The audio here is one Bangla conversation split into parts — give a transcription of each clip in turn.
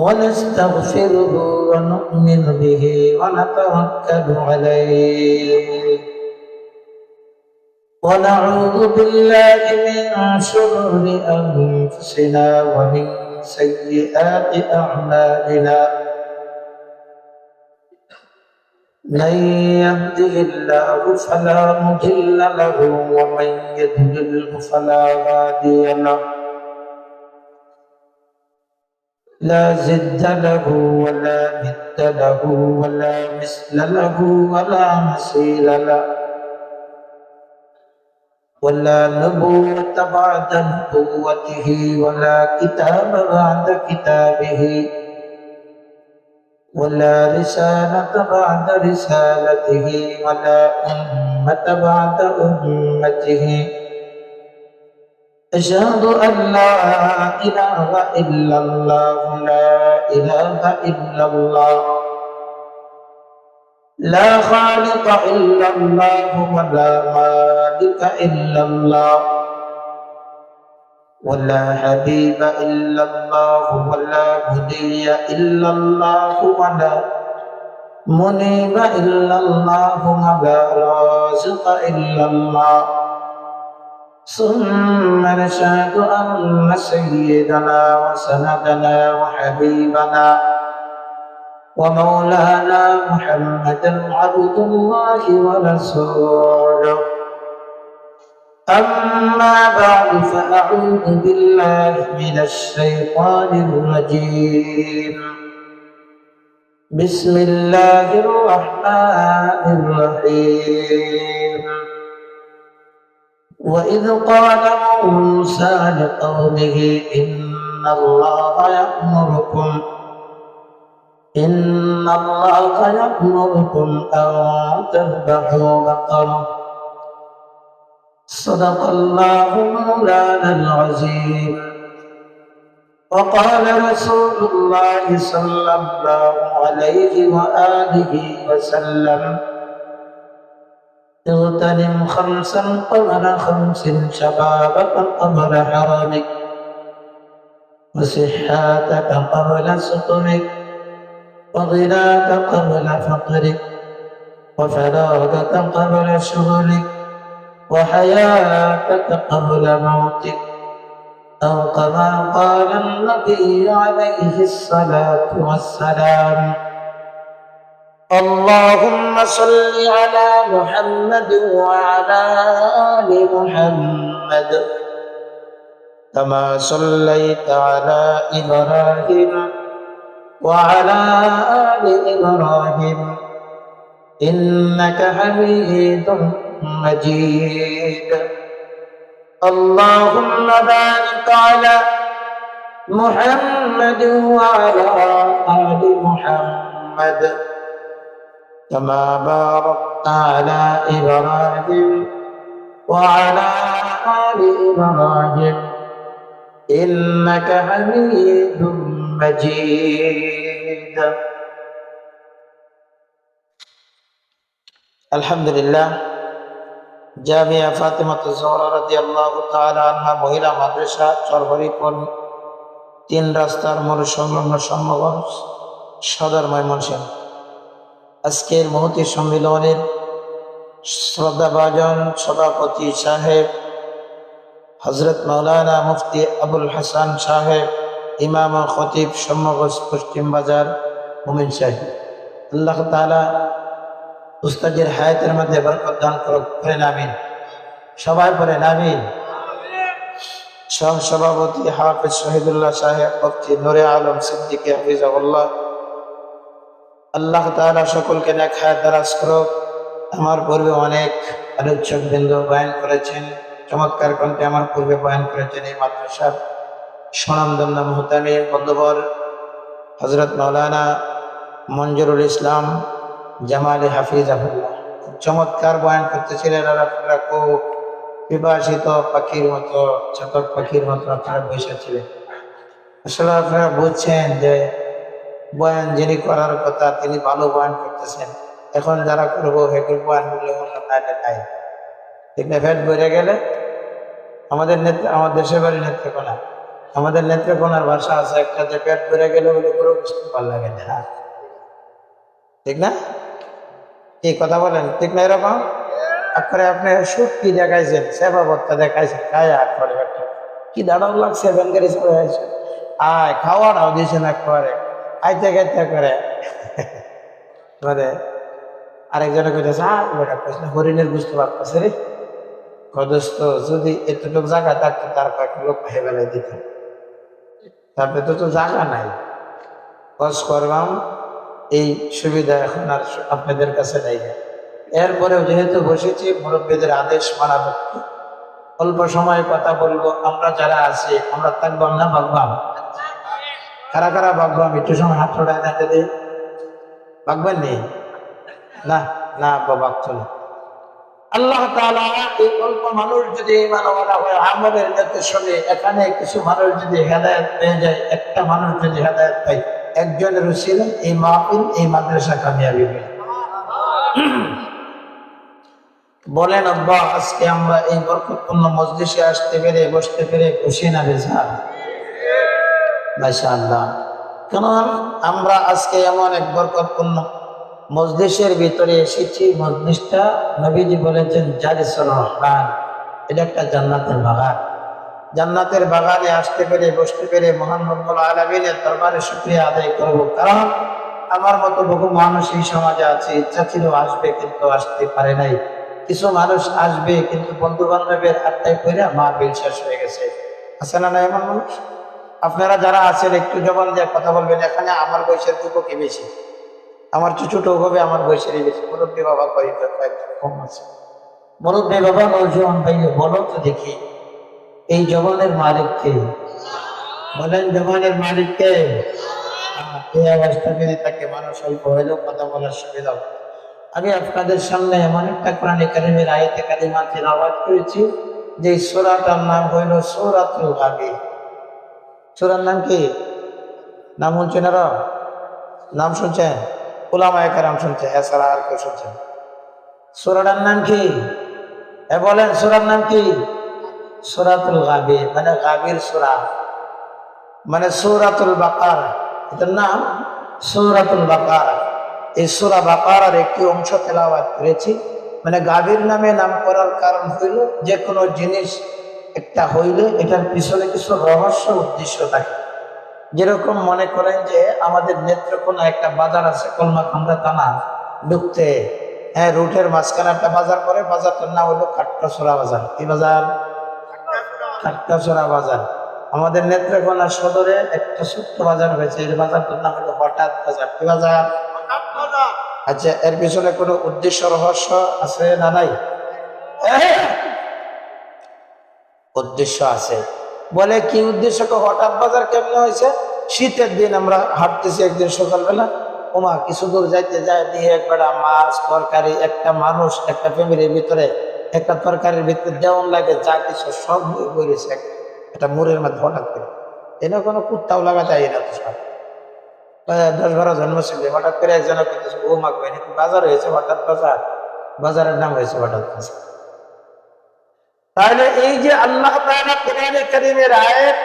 ونستغفره ونؤمن به ونتوكل عليه ونعوذ بالله من شرور أنفسنا ومن سيئات أعمالنا من يهده الله فلا مضل له ومن يضلل فلا هادي له لا زد له ولا ند له ولا مثل له ولا مثيل له ولا نبوة بعد نبوته ولا كتاب بعد كتابه ولا رسالة بعد رسالته ولا أمة بعد أمته أشهد أن لا إله إلا الله لا إله إلا الله لا خالق إلا الله ولا مالك إلا الله ولا حبيب إلا الله ولا هدي إلا الله ولا منيب إلا الله ولا رازق إلا الله ثم نشهد أن سيدنا وسندنا وحبيبنا ومولانا محمدا عبد الله ورسوله أما بعد فأعوذ بالله من الشيطان الرجيم بسم الله الرحمن الرحيم وإذ قال موسى لقومه إن الله يأمركم أن تذبحوا بقرة صدق الله مولانا العظيم وقال رسول الله صلى الله عليه وآله وسلم اغتنم خمسا قبل خمس شبابك قبل حرمك وصحتك قبل سقمك وغناك قبل فقرك وفراغك قبل شغلك وحياتك قبل موتك أو كما قال النبي عليه الصلاة والسلام اللهم صل على محمد وعلى آل محمد كما صليت على إبراهيم وعلى آل إبراهيم إنك حميد مجيد اللهم بارك على محمد وعلى آل محمد كما باركت على إبراهيم وعلى آل إبراهيم إنك حميد مجيد الحمد لله জামিয়া ফাতেমাতুজ জোহরা রাদিয়াল্লাহু তাআলা আনহা মহিলা মাদ্রাসা চরহরিপুর 3 রাস্তার মোড় সংলগ্ন সম্মগঞ্জ সদর ময়মনসিংহ। আজকের মহতী সম্মেলনের শ্রদ্ধাভাজন সভাপতি সাহেব হযরত মাওলানা মুফতি আবুল হাসান সাহেব, ইমাম ও খতিব সম্মগঞ্জ পশ্চিম বাজার মুমিন সাহেব, আল্লাহ তাআলা উস্তাদের হায়াতের মধ্যে বরকত দান করেন আমিন। সবাই পড়েন আমিন। সহ সভাপতি হাফেজ শহীদুল্লাহ সাহেব, মুফতি নূরে আলম সিদ্দিকী হাফিজাহুল্লাহ, আল্লাহ তাআলা সকলকে নেক হায়াত দারাজ করুক। আমার পূর্বে অনেক আলোচক বৃন্দ বয়ান করেছেন, চমৎকার কণ্ঠে আমার পূর্বে বয়ান করেছেন এই মাদ্রাসার স্বনামধন্য মুহতামিম বন্ধুবর হযরত মাওলানা মঞ্জুরুল ইসলাম জামালি হাফিজাহুল্লাহ। চমৎকার বয়ান করতেছিলেন। আর আপনারা খুব বিভাসিত পাখির মতো, চাতক পাখির মতো আপনারা বসেছিলেন। আসলে আপনারা বুঝছেন যে বয়ান যিনি করার কথা তিনি ভালো বয়ান করতেছেন। এখন যারা করবো হেকুর বয়ান বললে নাই, ঠিক না? ফ্যাট বেড়ে গেলে আমাদের নেত্র, আমার দেশের বাড়ি নেত্রকোনা, আমাদের নেত্রকোনার ভাষা আছে একটা, যে পেট ভরে গেলে ওগুলো করে বুঝতে ভালো লাগে না, ঠিক না? কি কথা বলেন, ঠিক না? এরকম করে আপনি সুটকি দেখাইছেন, সেবা ভত্তা দেখাইছেন, খায় করে একটা কি দাঁড়াও লাগছে, ব্যাংকারি চলে আসছে, আয় খাওয়াটাও দিয়েছেন একবারে খাইতে খাইতে করে। মানে আরেকজনে কইতেছে হরিণের বুঝতে পারতেছে রে, কদস্ত যদি এতটুকু জায়গা থাকতো তার কয়েক লোক খাই বেলায় দিত, তারপরে তো জায়গা নাই, খরচ করবাম এই সুবিধা এখন আর আপনাদের কাছে নেই। এরপরেও যেহেতু বসেছি, মুরব্বীদের আদেশ মানা হচ্ছে, অল্প সময় কথা বলবো। আমরা যারা আছি আমরা থাকবাম না ভাববাম? কারা কারা ভাববাম? একটু সময় হাত ছড়ায় না যদি ভাববেন নি? না না ভাবতো না। আল্লাহ তাআলা এই অল্প মানুষ যদি মানবলা হয় আমলের নির্দেশনে, এখানে কিছু মানুষ যদি হেদায়েত পেয়ে যায়, একটা মানুষ যদি হেদায়েত পায়, একজনের উসিলা এই মাহফিল, এই মাদ্রাসা কামিয়াবি হবে। বলেন আব্বা, আজকে আমরা এই বরকতপূর্ণ মজলিসে আসতে পেরে, বসতে পেরে খুশি না বেজার? মাশাআল্লাহ। কারণ আমরা আজকে এমন এক বরকতপূর্ণ মজলিসের ভিতরে এসেছি, মজলিসটা নবীজি বলেছেন জালিসুর রহমান, এটা একটা জান্নাতের বাগান। জান্নাতের বাগানে আসতে পেরে, বসতে পেরে মহান রব্বুল আলামিনের দরবারে শুকরিয়া আদায় করব। কারণ আমার মতো বহু মানুষ এই সমাজে আছে, ইচ্ছা ছিল আসবে কিন্তু আসতে পারে নাই। কিছু মানুষ আসবে কিন্তু বন্ধু বান্ধবের আড্ডায় করে মাহফিল শেষ হয়ে গেছে। আছে না এমন মানুষ? আপনারা যারা আছেন একটু জবান দিয়ে কথা বলবেন। এখানে আমার বয়সের যুবকই বেশি, আমার ছোট হবে, আমার বয়সেরই বেশি। মুরব্বী বাবা কম আছে। মুরব্বী বাবা নৌজওয়ান ভাই বলো তো দেখি, এই জবানের মালিককে বলেন, জবানের মালিককে। এই অবস্থা যদি তাকে মানুষ অল্প হইলেও কথা বলার সুবিধা। আমি আপনাদের সামনে এমন একটা কোরআনে কারিমের আয়াতে কারিমা তিলাওয়াত করেছি, যে সূরাটার নাম হইল সূরাতুল গাফির। সূরার নাম কি? নাম শুনছেন? আর নাম শুনছেন? উলামায়ে কেরাম শুনছেন, এছাড়া আর কেউ শুনছেন? সূরাটার নাম কি? বলেন, সূরার নাম কি? সূরাতুল গাফির, মানে গাফির সূরা, মানে সূরাতুল বাকারা। এটার নাম সূরাতুল বাকারা। এই সূরা বাকারার একটি অংশ তেলাওয়াত করেছি। মানে গাভীর নামে নাম করার কারণ হইল, যে কোনো জিনিস একটা হইলে এটার পিছনে কিছু রহস্য উদ্দেশ্য থাকে। যেরকম মনে করেন যে আমাদের নেত্রকোনা একটা বাজার আছে, কলমাকান্দা থানা ঢুকতে, রুটের মাঝখানে একটা বাজার করে, বাজারটার নাম হলো খাট্টাছড়া বাজার। কি বাজার? খাট্টাছড়া বাজার। আমাদের নেত্রকোনা সদরে একটা ছোট্ট বাজার হয়েছে, এই বাজারটার নাম হলো হঠাৎ বাজার। কি বাজার? আচ্ছা, এর পিছনে কোনো উদ্দেশ্য রহস্য আছে না নাই? উদ্দেশ্য আছে। বলে কি উদ্দেশ্য? হঠাৎ বাজার কেমনে হয়েছে? শীতের দিন আমরা হাঁটতেছি একদিন সকালবেলা, ওমা কিছু দূর যাইতে যায় দিয়ে একবার মাছ তরকারি, একটা মানুষ একটা ফ্যামিলির ভিতরে একটা তরকারির ভিতরে দেওয়ান লাগে, যা কিছু সব বলেছে একটা মুড়ের মধ্যে হঠাৎ করে। এনে কোনো কুত্তাও লাগা যায় না তো, সব 10-12 জন্ম ছিল। হঠাৎ করে একজনে বলতেছে, ও মা কই নাকি বাজার হয়েছে, হঠাৎ বাজার, বাজারের নাম হয়েছে হঠাৎ বাজার। তাহলে এই যে আল্লাহ তাআলা কোরআনে কারীমের আয়াত,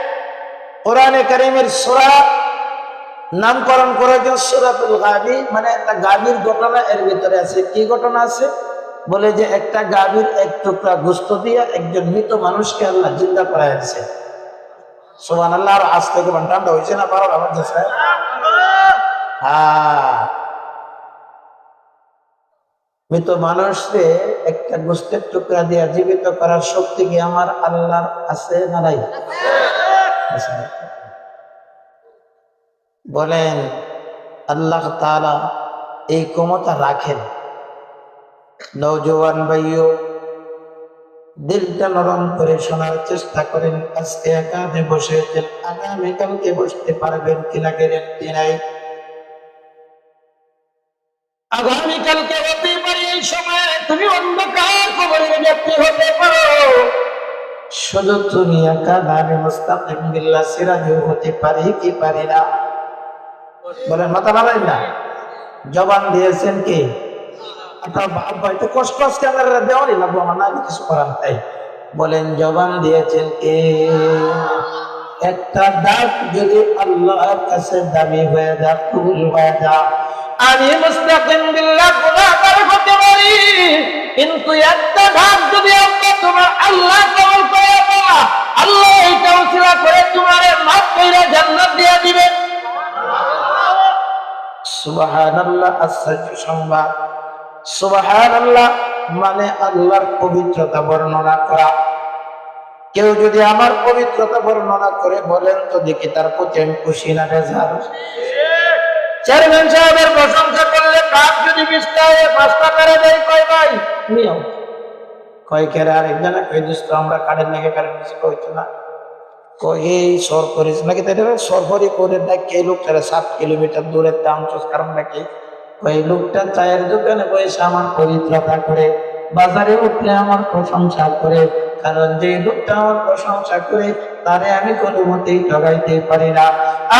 কোরআনে কারীমের সূরা নামকরণ করেছেন সূরাতুল গাফির, মানে একটা গাভীর ঘটনা এর ভিতরে আছে। কি ঘটনা আছে? বলে যে একটা গাভীর এক টুকরা গোশত দিয়ে একজন মৃত মানুষকে আল্লাহ জিন্দা করাইছে। সুবহানাল্লাহ। আর আজ থেকে ঠান্ডা হয়েছে না? পারো আমার দেশে? মৃত মানুষকে একটা গোশতের টুকরা দিয়ে জীবিত করার শক্তি কি আমার আল্লাহর আছে না নাই? বলেন, আল্লাহ তাআলা এই ক্ষমতা রাখেন। নওজোয়ান ভাইও দিলটা নরম করে শোনার চেষ্টা করেন। আজকে একাদে বসেছেন, আগামীকালকে বসতে পারবেন কিনা গ্যারান্টি নাই। আগামীকালকে হতে পারে এই সময় তুমি অন্ধকার কবরের ব্যক্তি হতে পারো। শুধু তুমি একা নামে মুস্তাকিম বিল্লাহ সিরাজও হতে পারি কি পারি না? বলেন, মাথা নাড়াই না। জবান দিয়েছেন কি? একটু কষ্ট আজকে আমার দেওয়ারই লাগবো, আমার না কিছু করার তাই। বলেন, জবান দিয়েছেন কে? একটা ডাক যদি আল্লাহর কাছে দাবি হয়ে যায়, কবুল হয়ে যায়, আমি মুস্তাকিম বিল্লাহ গুনাহগার হতে পারি, কিন্তু একটা ডাক যদি তোমার আল্লাহ কবুল করে, আল্লাহ এটা উসিলা করে তোমারে মাফ কইরা জান্নাত দিয়ে দিবে। সুবহানাল্লাহ। আশ্চর্য সংবাদ। সুবহানাল্লাহ মানে আল্লাহর পবিত্রতা বর্ণনা করা। কেউ যদি আমার পবিত্রতা বর্ণনা করে বলেন তো দেখি তার প্রতি আমি খুশি না বেজার? চেয়ারম্যান সাহেবের প্রশংসা করলে কাপ যদি 20টা 5টা করে দেয়, কয় ভাই নিও, কয় কেরে আরেকজনে কই দোস্ত আমরা কারেন্ট নাকি কারেন্ট নিচে কইতো না, কই এই সর করিস নাকি, তাই সরফরি করে দেখে এই লোকটারে 7 কিলোমিটার দূরে টাউনস কারণ নাকি ওই লোকটা চায়ের দোকানে বসে আমার পবিত্রতা করে, বাজারে উঠলে আমার প্রশংসা করে, কারণ যে লোকটা আমার প্রশংসা করে তারে আমি কোনো মতেই ঠগাইতে পারি না।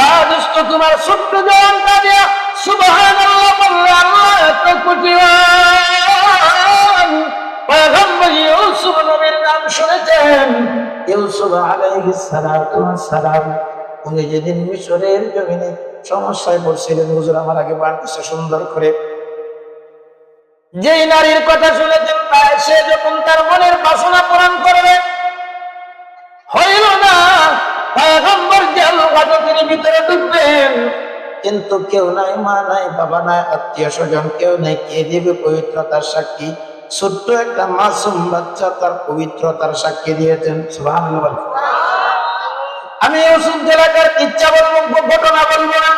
আজ তো তোমার ছোট্ট জবানটা দিয়া সুবহানাল্লাহ বললে আল্লাহ এত কোটিবান। পয়গম্বর ইউসুফ নবীর নাম শুনেছেন, ইউসুফ আলাইহিস সালাতু ওয়াস সালাম। উনি যেদিন মিশরের জমিনে সমস্যায় পড়ছিলেন, হুজুর আমার আগে বান করছে সুন্দর করে, যেই নারীর কথা শুনেছেন সে যখন তার মনের বাসনা পূরণ করবে, হইল না, পয়গম্বর জেলখানার ভিতরে ঢুকবেন, কিন্তু কেউ নাই, মা নাই, বাবা নাই, আত্মীয় স্বজন কেউ নাই, কে দিবে পবিত্রতার সাক্ষী? ছোট্ট একটা মাসুম বাচ্চা তার পবিত্রতার সাক্ষী দিয়েছেন। সুবহানাল্লাহ। আমি ইউসুফ এলাকার ইচ্ছা বলবো, ঘটনা বলবো না,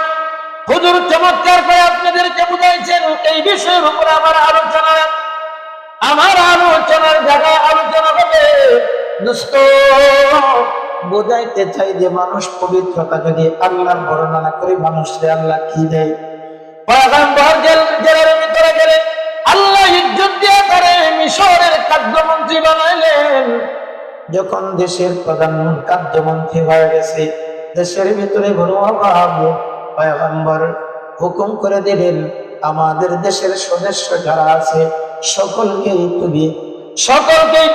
হুজুর চমৎকার করে আপনাদেরকে বুঝাইছেন। এই বিষয়ের উপর আমার আলোচনার জায়গায় আলোচনা হবে। দোস্ত বোঝাইতে চাই যে মানুষ পবিত্রতা যদি আল্লাহর বর্ণনা করে, মানুষকে আল্লাহ কি দেয়? পয়গম্বর জেলের ভিতরে গেলে আল্লাহ ইজ্জত দিয়ে করে মিশরের খাদ্যমন্ত্রী বানাইলেন। যখন দেশের প্রধান খাদ্যমন্ত্রী হয়ে গেছে, দেশের ভিতরে বড় অভাব, পয়গম্বর হুকুম করে দিলেন আমাদের দেশের সদস্য যারা আছে সকলকেই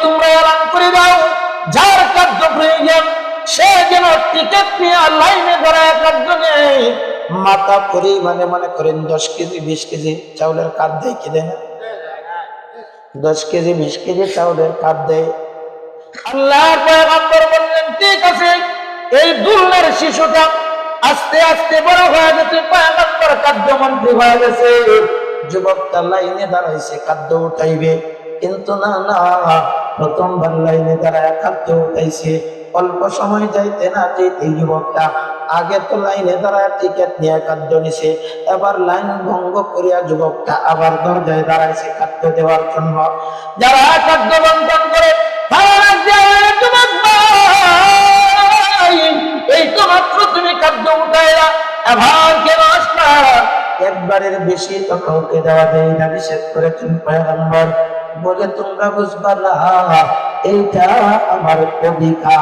তোমরা এলান করে দাও, যার খাদ্য প্রয়োজন সে যেন টিকিট নিয়ে লাইনে দাঁড়ায় খাদ্য নেই। মাথা পরিমাণে মনে করেন 10 কেজি 20 কেজি চাউলের কার্ড দেয়, কি দেয় না? 10 কেজি 20 কেজি চাউলের কার্ড দেয়। আল্লাহর পয়গম্বর বললেন ঠিক আছে, এই দুলনার শিশুটা আস্তে আস্তে বড় হয়ে গেছে, পয়গম্বর খাদ্যমন্ত্রী হয়ে গেছে। যুবকটা লাইনে দাঁড়াইছে খাদ্য উঠাইবে, কিন্তু না, প্রথমবার লাইনে দাঁড়ায় খাদ্য উঠাইছে। অল্প সময় যাইতে না যেতে যুবকটা আগে তো লাইনে দাঁড়ায় টিকিট নিয়ে খাদ্য নিছে, এবার লাইন ভঙ্গ করিয়া যুবকটা আবার দরজায় দাঁড়াইছে খাদ্য দেওয়ার জন্য। যারা খাদ্য বন্টন করে এই তো মাত্র তুমি খাদ্য উঠাইলা, এবার কেন আসলা? একবারের বেশি তো কাউকে দেওয়া দেয় না, নিষেধ করেছেন পয়গম্বর। বলে তোমরা বুঝবা না, এইটা আমার অধিকার।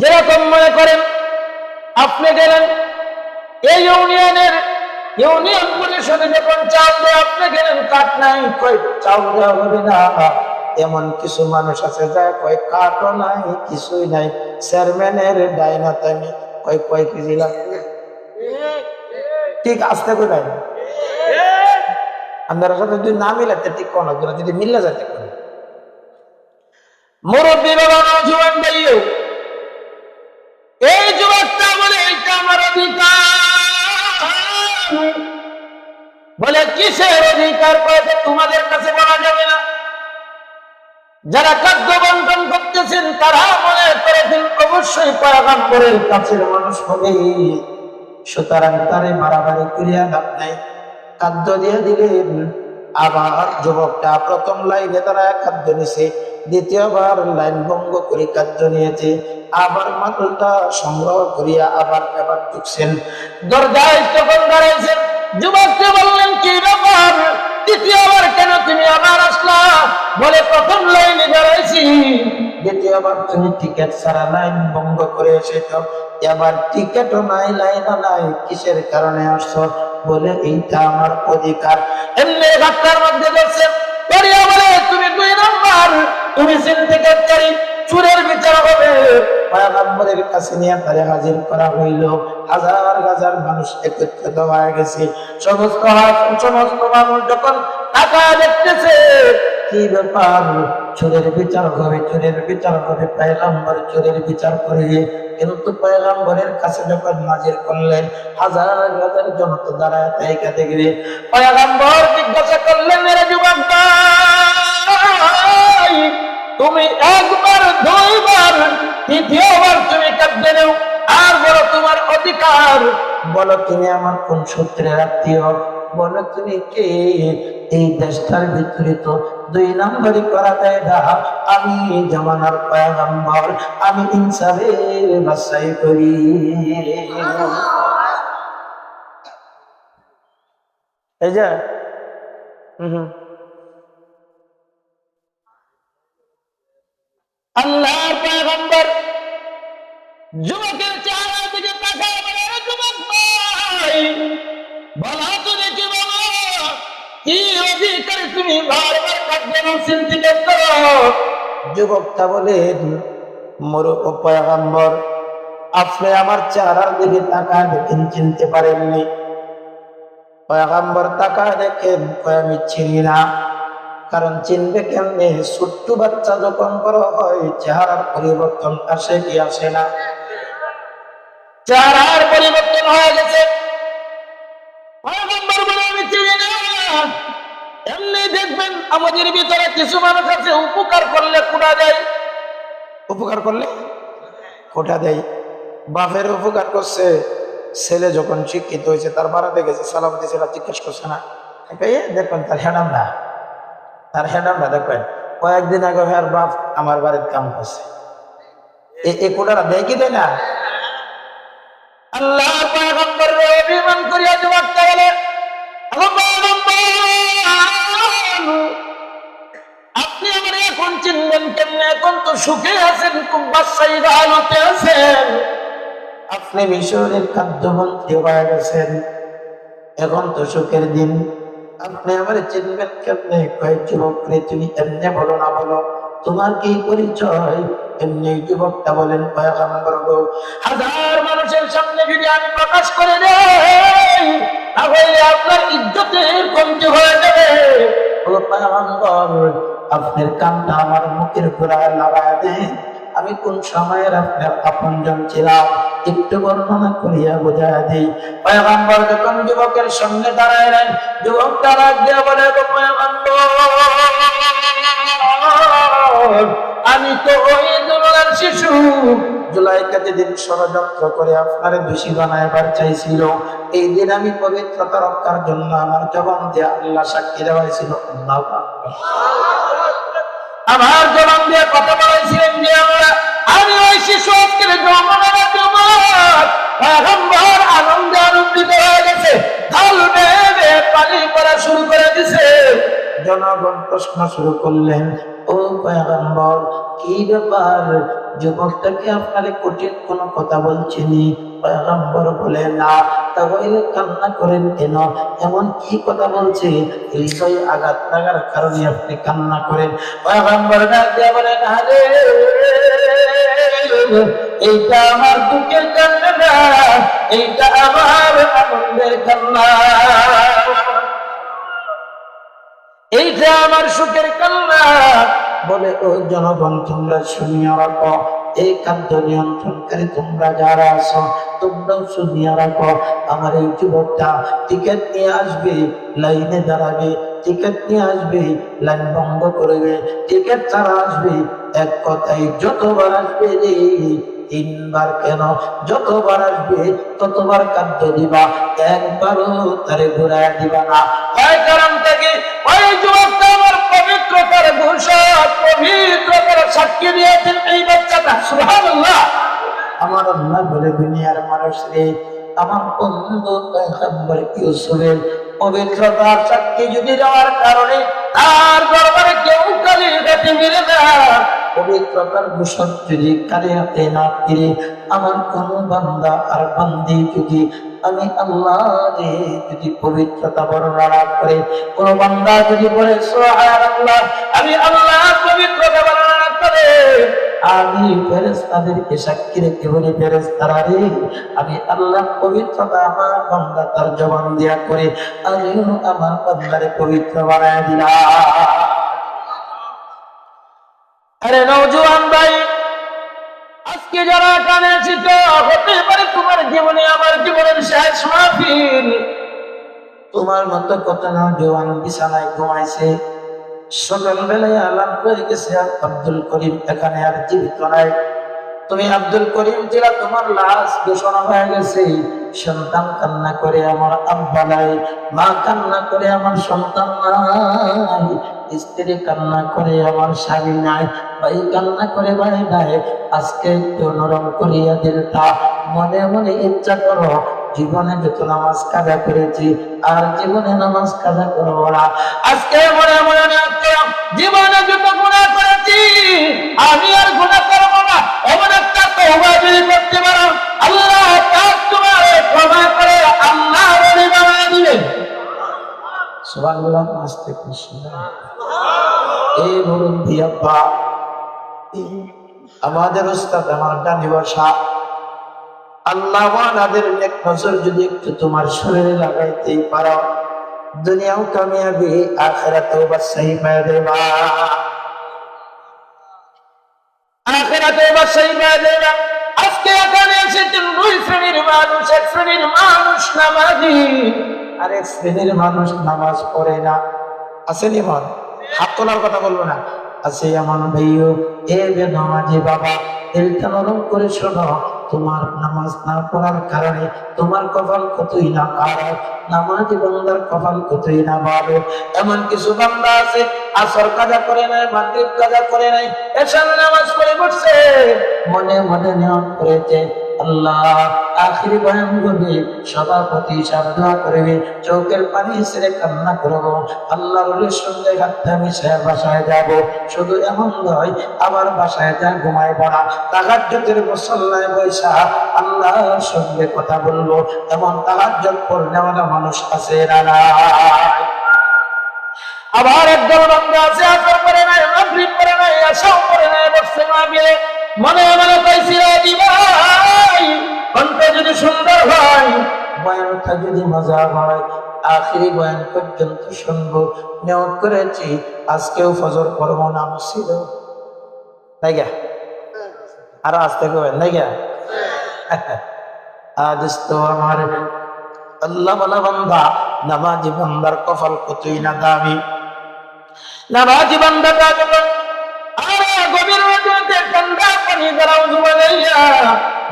যেরকম মনে করেন আপনি গেলেন এই ইউনিয়ন পরিষদে যখন চাল দেয়, আপনি গেলেন কাঠ নাই, কই চাল দেওয়া হবে না। এমন কিছু মানুষ আছে যায় কয় কাঠও নাই, কিছুই নাই, চেয়ারম্যানের ডাইনাতামি কয় কেজি লাগবে, ঠিক আসতে কই নাই। আপনারা সাথে যদি না মিলাতে ঠিক কোন যদি মিললে যাতে কোন মুরব্বী বাবা নওজোয়ান ভাইও, এই যুবকটা বলে এইটা আমার অধিকার। বলে কিসের অধিকার? কয়েছে তোমাদের কাছে বলা যাবে না। যারা খাদ্য বন্টন করতেছেন তারা মনে করেছেন অবশ্যই পয়গম্বরের কাছের মানুষ হবে, সুতরাং তারে মারামারি করিয়া লাভ নাই, খাদ্য দিয়ে দিলেন। আবার যুবকটা প্রথম লাইনে দাঁড়ায় খাদ্য নিছে, দ্বিতীয়বার লাইন ভঙ্গ করে খাদ্য নিয়েছে, আবার মালটা সংগ্রহ করিয়া আবার ঢুকছেন। দরজায় যখন দাঁড়াইছেন যুবককে বললেন কি ব্যাপার, দ্বিতীয়বার কেন তুমি আবার আসলা? বলে প্রথম লাইনে দাঁড়াইছি, দ্বিতীয়বার তুমি টিকিট ছাড়া লাইন ভঙ্গ করে এসেছ, এবার টিকিটও নাই লাইনও নাই, কিসের কারণে আসছো? বলে এইটা আমার অধিকার। এমনি ঘাটটার মধ্যে ধরছে বলে তুমি 2 নম্বর, তুমি সিন্ডিকেটকারী, পয়গম্বরের কাছে নিয়ে তারে হাজির করা হইল। হাজার হাজার মানুষ একত্রিত হয়ে গেছে। সমস্ত মানুষ যখন টাকা দেখতেছে, কি ব্যাপার, চোরের বিচার হবে, চোরের বিচার হবে, পয়গম্বর চোরের বিচার করবে। কিন্তু পয়গম্বরের কাছে যখন হাজির করলেন, হাজার হাজার জনতা দাঁড়ায় তাইকা দেখবে। পয়গম্বর জিজ্ঞাসা করলেন, মেরে যুবক ভাই, তুমি একবার দুইবার তৃতীয়বার তুমি কাঁদবে নাও, আর বলো তোমার অধিকার, বলো তুমি আমার কোন সূত্রের আত্মীয়, বলো তুমি কে। এই দেশটার ভিতরে তো 2 নম্বরই করা যায় না। আমি জামানার পয়গম্বর, আমি ইনসাফের বাছাই করি। এই যে আল্লাহর পয়গম্বর যুবকের চেহারার দিকে তাকায় বলে, যুবক ভাই, বলো তো দেখি, বলো কি অধিকারে তুমি বারবার কাঁদবেন, চিন্তিত করো। যুবকটা বলেন, মোর পয়গম্বর, আপনি আমার চেহারার দিকে তাকায় দেখেন, চিনতে পারেননি? পয়গম্বর তাকায় দেখেন, আমি চিনি না। কারণ চিনবে কেমনে? ছোট্ট বাচ্চা যখন বড় হয়, চেহারার পরিবর্তন আসে কি আসে না? চেহারার পরিবর্তন হয়ে গেছে। পয়গম্বর বলে, আমি চিনি না। এমনি দেখবেন আমাদের ভিতরে কিছু মানুষ আছে, উপকার করলে কোটা দেয়, উপকার করলে কোটা দেয়। বাপের উপকার করছে, ছেলে যখন শিক্ষিত হয়েছে, তার বাড়াতে গেছে, সালাম দিয়েছে, জিজ্ঞেস করছে না, দেখবেন তার হেডাম না, তার হেডাম না। দেখবেন কয়েকদিন আগে আর বাপ আমার বাড়ির কাম করছে, এই কোটাটা দেয় কি দেয় না? আল্লাহ পয়গম্বর অভিমান করিয়া যুবকটা বলে, আপনি আমার এখন চিনবেন কেমনে? এখন তো সুখে আছেন, খুব বাদশাহী হালতে আছেন, আপনি মিশরের খাদ্যমন্ত্রী হয়ে গেছেন, এখন তো সুখের দিন, আপনি আমার চিনবেন কেমনে? কয় যুবক রে, তুমি এমনি বলো না, বলো তোমার কি পরিচয়? এমনি যুবকটা বলেন, পয়গম্বর গো, হাজার মানুষের সামনে যদি আমি প্রকাশ করে দেই, তাহলে আপনার ইজ্জতের কমতি হয়ে যাবে। ও পয়গম্বর, আপনার কানটা আমার মুখের গোড়ায় লাগায় দেন, আমি কোন সময়ের আপনার আপনজন ছিলাম, একটু বর্ণনা করিয়া বোঝায় দিই। পয়গম্বর যখন যুবকের সঙ্গে দাঁড়াইলেন, যুবক দাঁড়ায় দিয়া বলে, আমি তো ওই দুলার শিশু, জুলাইকা যেদিন ষড়যন্ত্র করে আপনারে দোষী বানাইবার চাইছিল, এই দিন আমি পবিত্রতা রক্ষার জন্য আমার জবান দিয়ে আল্লাহ সাক্ষী দেওয়াইছিল, আল্লাহু আকবার, আমার জবান দিয়ে কথা বলেছিলেন যে আমি ওই শিশু আজকের জমানার যুবক। পয়গম্বর আনন্দে আনন্দিত হয়ে গেছে, ঢাল বেয়ে পানি পড়া শুরু করে দিছে। জনগণ প্রশ্ন শুরু করলেন, ও পয়গম্বর, কি ব্যাপার? যুবকটাকে আপনারে কঠিন কোনো কথা বলছেনি? পয়গম্বর বলে, না। তাহলে কান্না করেন কেন? এমন কি কথা বলছে হৃদয়ে আঘাত লাগার কারণে আপনি কান্না করেন? পয়গম্বর ডাক দিয়ে বলেন, আরে এইটা আমার দুঃখের কান্না না, এইটা আমার আনন্দের কান্না, এইটা আমার সুখের কান্না। বলে, ও জনগণ, তোমরা শুনিয়া রাখো, এই খাদ্য নিয়ন্ত্রণকারী তোমরা যারা আছো, তোমরাও শুনিয়া রাখো, আমার এই যুবকটা টিকিট নিয়ে আসবে, লাইনে দাঁড়াবে, টিকিট নিয়ে আসবে, লাইন বন্ধ করবে, টিকিট ছাড়া আসবে, এক কথায় যতবার আসবে রে, 3 বার কেন, যতবার আসবে ততবার খাদ্য দিবা, একবারও তারে ঘুরায় দিবা না। তাই কারণ থেকে ওই যুবকটা আমার পবিত্রতার ঘোষক, পবিত্রতার সাক্ষী দিয়েছেন এই বাচ্চাটা। সুবহানাল্লাহ। আমার আল্লাহ বলে, দুনিয়ার মানুষ রে, আমার বন্ধু পয়গম্বর ইউসুফের পবিত্রতার সাক্ষী যদি দেওয়ার কারণে তার দরবারে কেউ কালি হাতে মেরে না, পবিত্রতার ঘোষক যদি কালি হাতে না ফিরে, আমার কোন বান্দা আর বান্দি যদি আমি আল্লাহ রে যদি পবিত্রতা বর্ণনা করে, কোন বান্দা যদি বলে সুবহানাল্লাহ, আমি আল্লাহ পবিত্রতা বর্ণনা করে, আমি ফেরেশতাদেরকে সাক্ষী রেখে বলি, ফেরেশতারা রে, আমি আল্লাহ পবিত্রতা আমার বান্দা তার জবান দিয়া করে আমিও আমার বান্দারে পবিত্র বানায় দিলাম। আরে নওজোয়ান ভাই, আজকে যারা কানে এসেছ, হতে পারে তোমার জীবনে আমার জীবনের শেষ মাহফিল। তোমার মতো কত নওজোয়ান বিছানায় ঘুমাইছে, সকালবেলায় আলাম করে গেছে আব্দুল করিম এখানে আর জীবিত নাই। তুমি আব্দুল করিম ছিলা, তোমার লাশ ঘোষণা হয়ে গেছে। সন্তান কান্না করে আমার আব্বা নাই, মা কান্না করে আমার সন্তান নাই, স্ত্রী কান্না করে আমার স্বামী নাই, ভাই কান্না করে ভাই নাই। আজকে একটু নরম করিয়া দিলটা, মনে মনে ইচ্ছা করো জীবনে যত নামাজ কাজা করেছি আর জীবনে নামাজ কাজা করবো না। আজকে মনে মনে জীবনে যত গুনাহ করেছি আমি আর গুনাহ করবো না, এমন একটা তওবা যদি করতে পারো আল্লাহ পাক তোমার ক্ষমা করে আল্লাহ ওলি বানায় দিবেন। সুবহানাল্লাহ। আস্তে করে এই বলুন দিয়াব্বা, আমাদের উস্তাদ আমার ডানি বসা, আল্লাহ ওয়ালাদের নেক নজর যদি একটু তোমার শরীরে লাগাইতেই পারো, দুনিয়াও কামিয়াবি আখিরাতেও বাদশাহী পায় দেবা, আখিরাতেও বাদশাহী পায় দেবা। আজকে এখানে এসেছেন দুই শ্রেণীর মানুষ, এক শ্রেণীর মানুষ নামাজি আর এক শ্রেণীর মানুষ নামাজ পড়ে না। আছেন এমন? হাত তোলার কথা বলবো না, আছে এমন ভাইও। এ বেনামাজি বাবা, দিলটা নরম করে শোনো, তোমার নামাজ না পড়ার কারণে তোমার কপাল কতই না খারাপ, নামাজি বান্দার কপাল কতই না ভালো। এমন কিছু বান্দা আছে আসর কাজা করে নাই, মাগরিব কাজা করে নাই, এশার নামাজ পড়ে বসছে, মনে মনে নিয়ত করেছে আল্লাহ আখিরি বয়ান করবে, সভাপতি হিসাব দোয়া করবে, চোখের পানি ছেড়ে কান্না করবো, আল্লাহ রলির সঙ্গে গাত্তা মিশে বাসায় যাব। শুধু এমন নয়, আবার বাসায় যা ঘুমায় পড়া, তাহাজ্জুদের মুসল্লায় বৈশা আল্লাহর সঙ্গে কথা বলবো, এমন তাহাজ্জুদ পড়নেওয়ালা মানুষ আছে না নাই? আবার একদল বান্দা আছে আসর করে নাই, মাগরিব করে নাই, এশাও করে নাই, বসে মাহফিলে মনে মনে কইছি রে দিবাই, কণ্ঠ যদি সুন্দর হয়, বয়ানটা যদি মজা হয়, আখিরি বয়ান পর্যন্ত শুনবো, নিয়ত করেছি আজকেও ফজর পড়বো না ছিল তাই গা, আর আজকে কবেন নাই গা। আজ তো আমার আল্লাহ বলা বান্দা, নামাজি বান্দার কপাল কতই না দামি। নামাজি বান্দাটা যখন গভীর রাতে ঠান্ডা পানি দ্বারা উযু বানাইয়া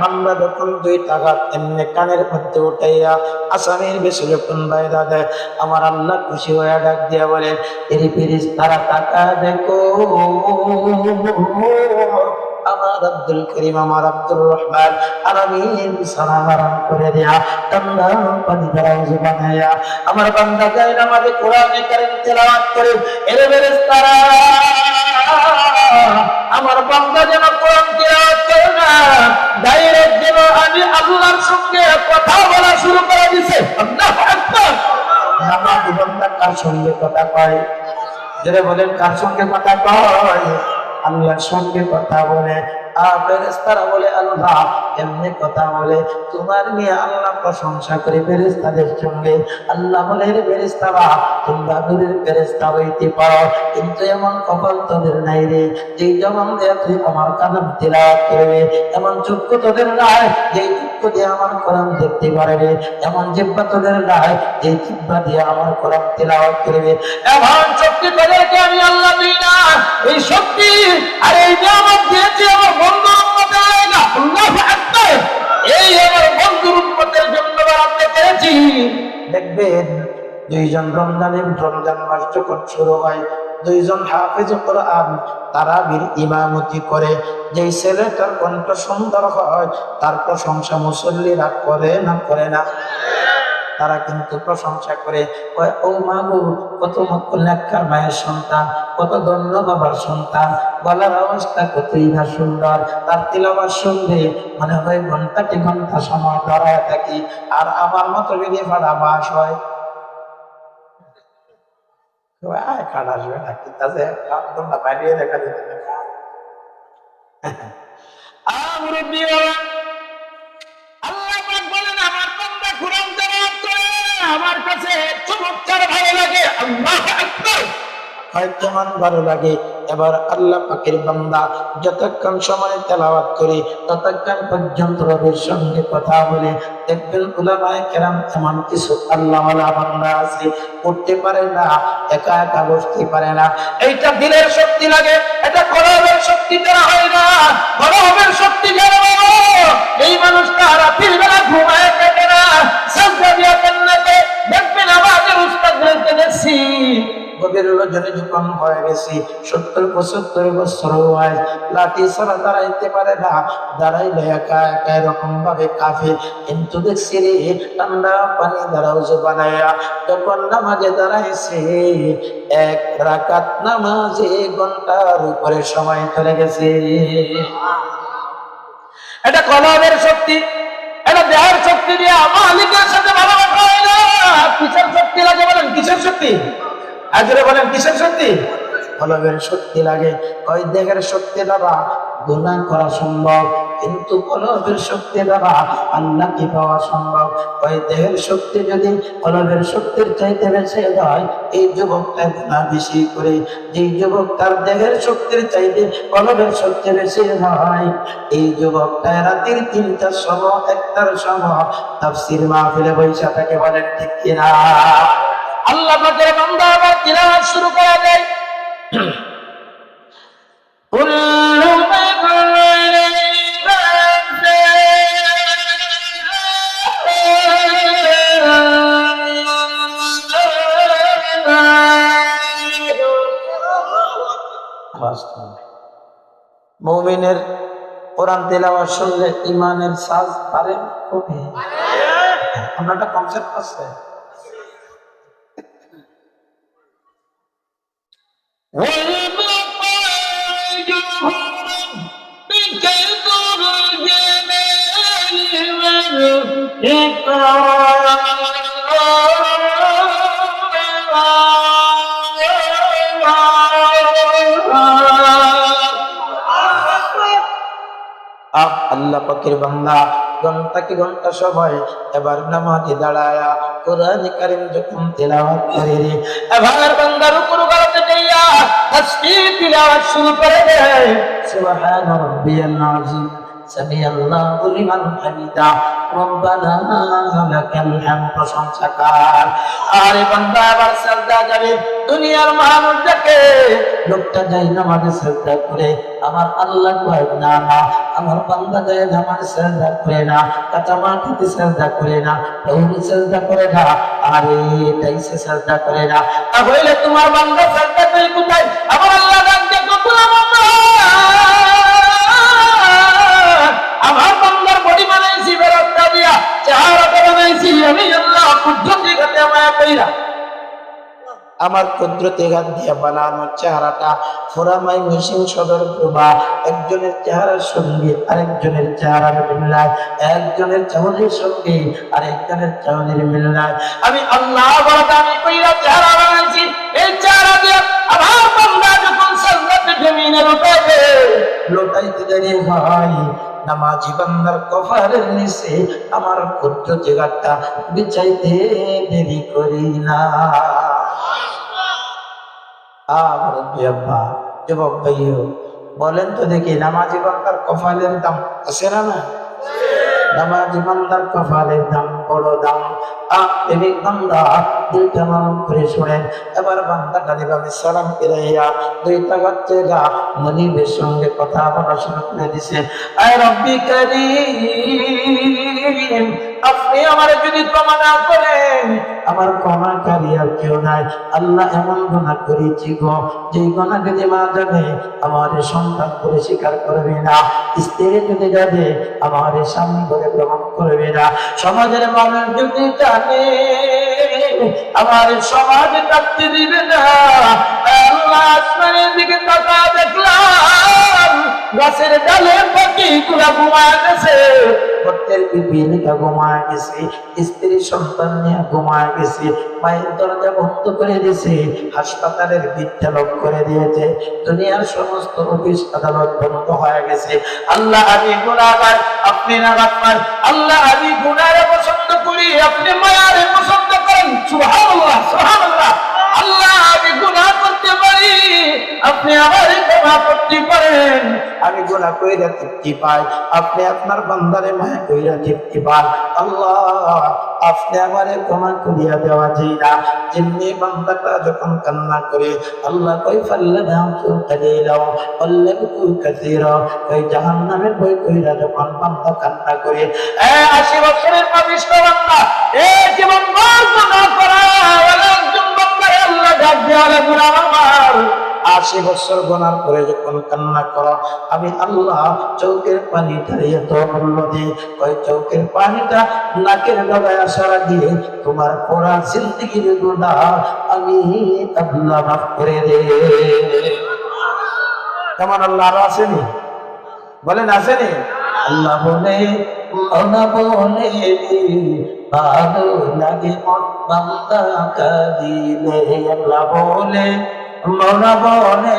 বান্দা যখন দুই টাকা এমনি কানের মধ্যে উঠাইয়া আসামির বেশি যখন বাইরা দেয়, আমার আল্লাহ খুশি হয়ে ডাক দিয়া বলেন, এরি ফিরিস তারা টাকা দেখো, আমার আব্দুল করিম, আমার আব্দুর রহমান আলামিন সালাম আরাম করে দেয়া ঠান্ডা পানি দ্বারা উযু বানাইয়া আমার বান্দা যায় নামাজে কোরআনে কারীম তেলাওয়াত করে, এরে ফেরেশতারা আমার বান্দা যেন কোরআন তেলাওয়াত করে না, ডাইরেক্ট যেন আমি আল্লাহর সঙ্গে কথা বলা শুরু করে দিছে। আল্লাহু আকবার। নামাজি বান্দা কার সঙ্গে কথা কয়? যারা বলেন কার সঙ্গে কথা কয়? আল্লাহর সঙ্গে কথা বলে। ফেরেশতারা বলে আল্লাহ এমনি কথা বলে, তোমার নিয়ে আল্লাহ প্রশংসা করে ফেরেশতাদের সঙ্গে। আল্লাহ বলে, রে ফেরেশতারা, তোমরা দূরের ফেরেশতা হইতে পারো, কিন্তু এমন কপাল তোদের নাই রে, যেই জবান দিয়ে তুই আমার কালাম তিলাওয়াত করবে, এমন চক্ষু তোদের নাই যেই চক্ষু দিয়ে আমার কোরআন দেখতে পারবে, এমন জিহ্বা তোদের নাই যেই জিহ্বা দিয়ে আমার কোরআন তিলাওয়াত করবে। এমন শক্তি তোদেরকে আমি আল্লাহ দিই না। এই শক্তি আর এই নিয়ামত দিয়েছি আমার বন্ধুর উম্মতের না। আল্লাহু আকবার। এই আমার বন্ধুর উম্মতের জন্য বানাতে পেরেছি। দেখবেন দুইজন রমজান মাস যখন শুরু হয়, দুইজন হাফেজ কোরআন তারাবির ইমামতি করে, যেই ছেলেটার কণ্ঠ সুন্দর হয় তার প্রশংসা মুসল্লিরা করে না করে না? তারা কিন্তু প্রশংসা করে, ও মাগো কত নেককার মায়ের সন্তান, কত ধন্য বাবার সন্তান, গলার অবস্থা কতই না সুন্দর, তার তিলাওয়াত শুনলে মনে হয় ঘন্টাকে ঘন্টা সময় দাঁড়ায় থাকি। আর আমার মতো যদি ভাড়া বাস হয়, কাঠ আসবে না, কিন্তু তোমরা বাইরে দেখা যেতে না। মুরব্বী বাবা, আল্লাহ পাক বলেন আমার বান্দা কুরআন তেলাওয়াত করে আমার কাছে চমৎকার ভালো লাগে। আল্লাহু আকবার। হয় কেমন ভালো লাগে? এবার আল্লাহ পাকের বান্দা যতক্ষণ সময় তেলাওয়াত করে ততক্ষণ পর্যন্ত রবের সঙ্গে কথা বলে। দেখবেন উলামায়ে কেরাম এমন কিছু আল্লাহওয়ালা বান্দা আছে, উঠতে পারে না, একা একা বসতে পারে না। এইটা দিলের শক্তি লাগে, এটা কলবের শক্তি দ্বারা হয় না। কলবের শক্তি যারা বাবা, এই মানুষটা রাতের বেলা ঘুমায় থাকে না, সাজদা দিয়া কান্নাতে। দেখবেন আমাদের উস্তাদদেরকে দেখছি গভীর রজনী যখন হয়ে গেছি 70-75 বছর বয়স, লাঠি ছাড়া দাঁড়াইতে পারে না, দাঁড়াইলে একা একা এরকম ভাবে কাঁপে। কিন্তু দেখছি রে ঠান্ডা পানি দ্বারা উজু বানায়া যখন নামাজে দাঁড়াইছে, 1 রাকাত নামাজে ঘন্টার উপরে সময় চলে গেছে। এটা কলবের শক্তি, এটা দেহের শক্তি দিয়ে মালিকের সাথে ভালোবাসা হয় না। কিসের শক্তি লাগে বলেন? কিসের শক্তি? আজরে বলেন কিসের শক্তি? কলবের শক্তি লাগে। কয় দেহের শক্তি দ্বারা গুনাহ করা সম্ভব, কিন্তু কলবের শক্তি দ্বারা আল্লাহকে পাওয়া সম্ভব। কয় দেহের শক্তি যদি কলবের শক্তির চাইতে বেশি হয়, এই যুবকটা গুনাহ বেশি করে। যে যুবক তার দেহের শক্তির চাইতে কলবের শক্তি বেশি হয়, এই যুবকটা রাতের 3টার সময় 1টার সময় তাফসীর মাহফিলে বৈশা থাকে। বলেন ঠিক কিনা? আল্লাহ পাকের বান্দা আবার তিলাওয়াত শুরু করা যায়। মুমিনের কোরআন তেলাওয়াত শুনলে ঈমানের সাজ বাড়ে কমে? আমরা একটা কনসেপ্ট আছে। আল্লাহ পাকের বান্দা ঘন্টা কি ঘন্টা সময় এবার নামাজে দাঁড়ায়া কোরআন কারীম যখন তেলাওয়াত করে, এবার বান্দার উপর গালতে দিয়া তাসবিহ তিলাওয়াত শুরু করে দেয়। সুবহান রাব্বিয়াল আযীম, সামিআল্লাহু লিমান হামিদা, রব্বানা লাকাল হামদ। প্রশংসাকার। আরে বান্দা আবার সাজদা যাবে। দুনিয়ার মানুষ দেখে লোকটা যায় নামাজে সাজদা করে, আমার আল্লাহ কয় না না, আমার বান্দা যায় নামাজে সাজদা করে না, কাঁচা মাটিতে সাজদা করে না, দৌড়ে সাজদা করে না, আরে তাইসে সাজদা করে না। তাহলে তোমার বান্দা সাজদা করে কোথায়? আমার আল্লাহ ডাকতে গোলাম, আমার বান্দার বডি বানাইছি বেরাস্তা দিয়া, চেহারাটা বানাইছি আমি আল্লাহ কুদরতি হাতে মায়া কইরা। আমার কুদরতি হাত দিয়ে বানানো চেহারাটা ফোরামাই মেশিন সদর প্রভা। একজনের চেহারার সঙ্গে আরেকজনের চেহারার মিল নাই, একজনের চাহনির সঙ্গে আরেকজনের চাহনির মিল নাই। আমি আল্লাহ বড় দামি কইরা চেহারা বানাইছি। এই চেহারা দিয়ে আমার বান্দা যখন সাজদাতে জমিনে লুটাবে, লুটাইতে দেরি হয়, নামাজি বান্দার কপালের নিচে আমার কুদরতি হাতটা বিছাইতে দেরি করি না। যুবক ভাইও বলেন তো দেখি, নামাজি বান্দার কপালের দাম আছে না? না, নামাজি বান্দার কপালের দাম বড় দাম। প্রেমিক বান্দা দুইটা নাম করে শোনেন। এবার বান্দা গালিভাবে সালাম ফিরাইয়া 2টা বাচ্চারা মনিবের সঙ্গে কথা বলা শুরু করে দিছে। আয় রব্বি কারীম, আপনি আমার যদি ক্ষমা না করেন, আমার ক্ষমাকারী আর কেউ নাই। আল্লাহ এমন গুনাহ করেছি গো, যে গুনাহ যদি মা জানে আমার সন্তান করে স্বীকার করবে না, স্ত্রী যদি জানে আমার স্বামী করে গ্রহণ করবে না, সমাজের মানুষ যদি জানে আমার সমাজ থাকতে দিবে না। আল্লাহ আসমানের দিকে তাকা দেখলাম, গাছের ডালে পাখি গুলা ঘুমায় গেছে, পেটের পিপিলিকা ঘুমায় গেছে, স্ত্রী সন্তান নিয়ে ঘুমায় গেছে, মায়ের দরজা বন্ধ করে দিয়েছে, হাসপাতালের ভিড়টা লক করে দিয়েছে, দুনিয়ার সমস্ত অফিস আদালত বন্ধ হয়ে গেছে। আল্লাহ আমি গুনাহগার, আপনি নাগাফার। আল্লাহ আমি গুনাহরে পছন্দ করি, আপনি মায়ারে পছন্দ করেন। সুবহানাল্লাহ, সুবহানাল্লাহ। আল্লাহ আমি গুনাহ করতে পারি, আপনি আমারে ক্ষমা করতে পারেন। আমি গুনাহ কইরা তৃপ্তি পাই, আপনি আপনার বান্দারে মায়া কইরা তৃপ্তি পান। আল্লাহ আপনি আমারে ক্ষমা করিয়া দেওয়া যায় না। যেমনি বান্দাটা যখন কান্না করে, আল্লাহ কই ফাল্লানাতু কাদিরাও ওয়াল্লাকু কাসীরা, কই জাহান্নামের ভয় কইরা যখন বান্দা কান্না করে, 80 বছরের পাপিষ্ঠ বান্দা, জীবন ভর গুনাহ করা একজন বান্দারে আল্লাহ ডাক দেওয়া গুনাহ আমার। 80 বছর গোনার পরে যখন কান্না করো, আমি আল্লাহ চৌকের পানি ধারিয়ে তো বলল দিই, ওই চৌকের পানিটা নাকের ডগায় আসার আগে তোমার পুরা জিন্দেগির গুনাহ আমি আল্লাহ মাফ করে দে। কেমন আল্লাহ আরো আসেনি? বলেন আসেনি? আল্লাহ বলে মনা বলে ভালো লাগে মন বান্দা কাঁদিলে। আল্লাহ বলে মনা বলে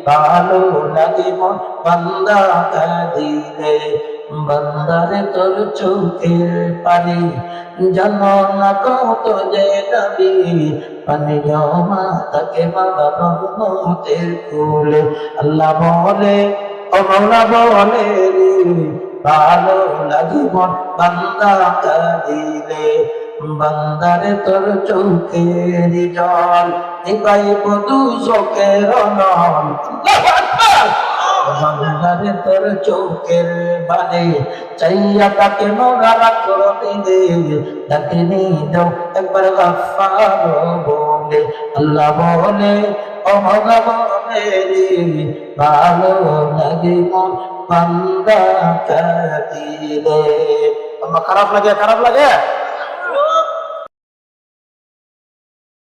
ভালো লাগে মন বান্দা কাঁদিলে। বান্দারে তোর চোখের পানি জানো না কত যে দাবি, পানি জমা তাকে বাবা রহমতের কুলে। আল্লাহ বলে ও মৌলা বলে ভালো লাগে মন বান্দা কাঁদিলে। বান্দারে তোর চোখের জল নিবাইব দুজকের নল। বান্দারে তোর চোখের বাণী চাইয়া তাকে মোরা রাখো দিলে, তাকে দাও একবার গাফফার বলে। আল্লাহ বলে ও মৌলা বলে ভালো লাগে মন বান্দা কাঁদিলে। খারাপ লাগে, খারাপ লাগে।